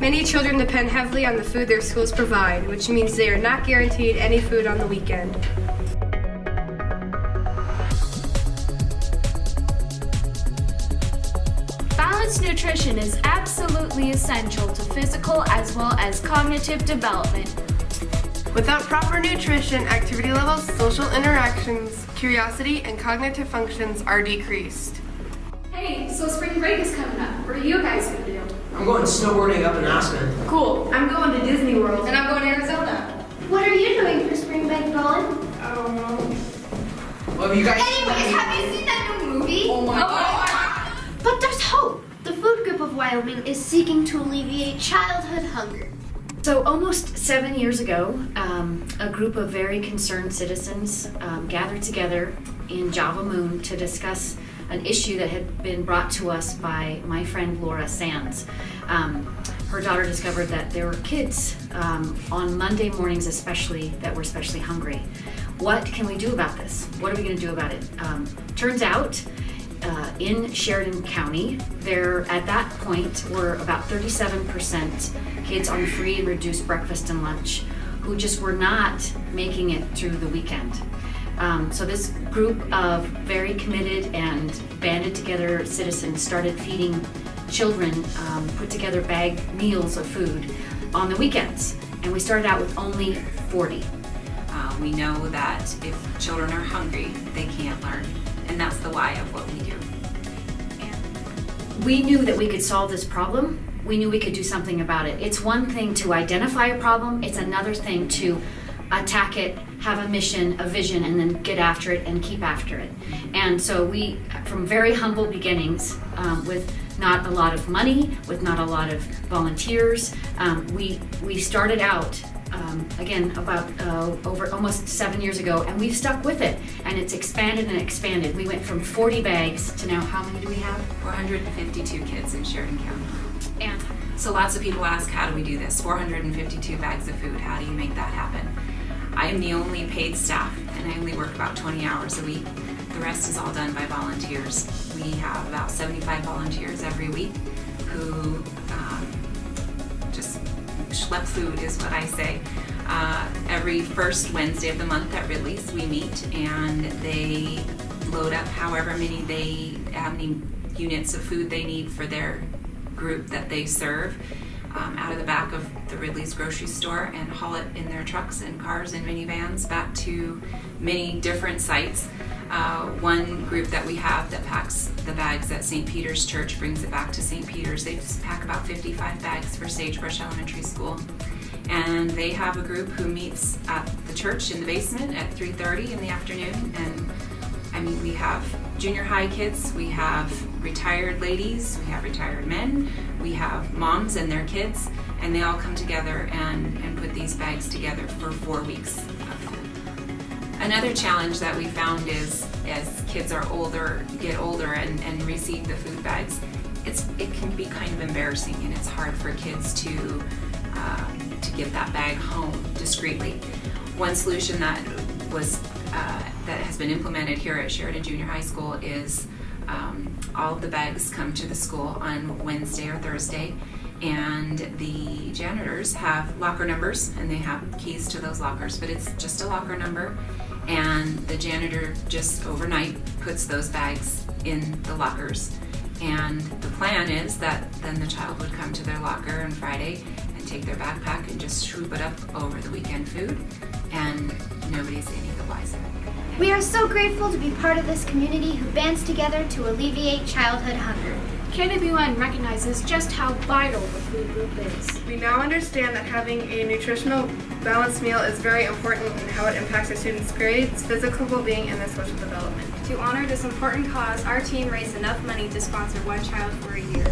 Many children depend heavily on the food their schools provide, which means they are not guaranteed any food on the weekend. Balanced nutrition is absolutely essential to physical as well as cognitive development. Without proper nutrition, activity levels, social interactions, curiosity, and cognitive functions are decreased. Hey, so spring break is coming up. What are you guys gonna do? I'm going snowboarding up in Aspen. Cool. I'm going to Disney World. And I'm going to Arizona. What are you doing for spring break, Colin? I don't know. Well, you guys. Anyways, have you seen that new movie? Oh my God. But there's hope. The food group of Wyoming is seeking to alleviate childhood hunger. So almost 7 years ago, a group of very concerned citizens gathered together in Java Moon to discuss an issue that had been brought to us by my friend Laura Sands. Her daughter discovered that there were kids on Monday mornings especially that were especially hungry. What can we do about this? What are we going to do about it? Turns out in Sheridan County, there at that point were about 37% kids on free and reduced breakfast and lunch who just were not making it through the weekend. So this group of very committed and banded together citizens started feeding children, put together bag meals of food on the weekends. And we started out with only 40. We know that if children are hungry, they can't learn. And that's the why of what we do. We knew that we could solve this problem. We knew we could do something about it. It's one thing to identify a problem. It's another thing to attack it, have a mission, a vision, and then get after it and keep after it. And so we, from very humble beginnings, with not a lot of money, with not a lot of volunteers, we started out again about over almost 7 years ago, and we've stuck with it, and it's expanded and expanded. We went from 40 bags to now how many do we have? 452 kids in Sheridan County. And So lots of people ask, how do we do this? 452 bags of food, how do you make that happen? I am the only paid staff, and I only work about 20 hours a week. The rest is all done by volunteers. We have about 75 volunteers every week who just schlep food is what I say. Every first Wednesday of the month at Ridley's we meet, and they load up however many units of food they need for their group that they serve out of the back of the Ridley's grocery store and haul it in their trucks and cars and minivans back to many different sites. One group that we have that packs the bags at St. Peter's Church brings it back to St. Peter's. They pack about 55 bags for Sagebrush Elementary School. And they have a group who meets at the church in the basement at 3:30 in the afternoon. And I mean, we have junior high kids, we have retired ladies, we have retired men, we have moms and their kids, and they all come together and put these bags together for 4 weeks of food. Another challenge that we found is as kids are get older and receive the food bags, it can be kind of embarrassing, and it's hard for kids to get that bag home discreetly. One solution that has been implemented here at Sheridan Junior High School is all of the bags come to the school on Wednesday or Thursday, and the janitors have locker numbers, and they have keys to those lockers, but it's just a locker number, and the janitor just overnight puts those bags in the lockers. And the plan is that then the child would come to their locker on Friday and take their backpack and just swoop it up over the weekend food, and nobody's any the wiser. We are so grateful to be part of this community who bands together to alleviate childhood hunger. KWN recognizes just how vital the food group is. We now understand that having a nutritional balanced meal is very important in how it impacts a student's grades, physical well-being, and their social development. To honor this important cause, our team raised enough money to sponsor one child for a year.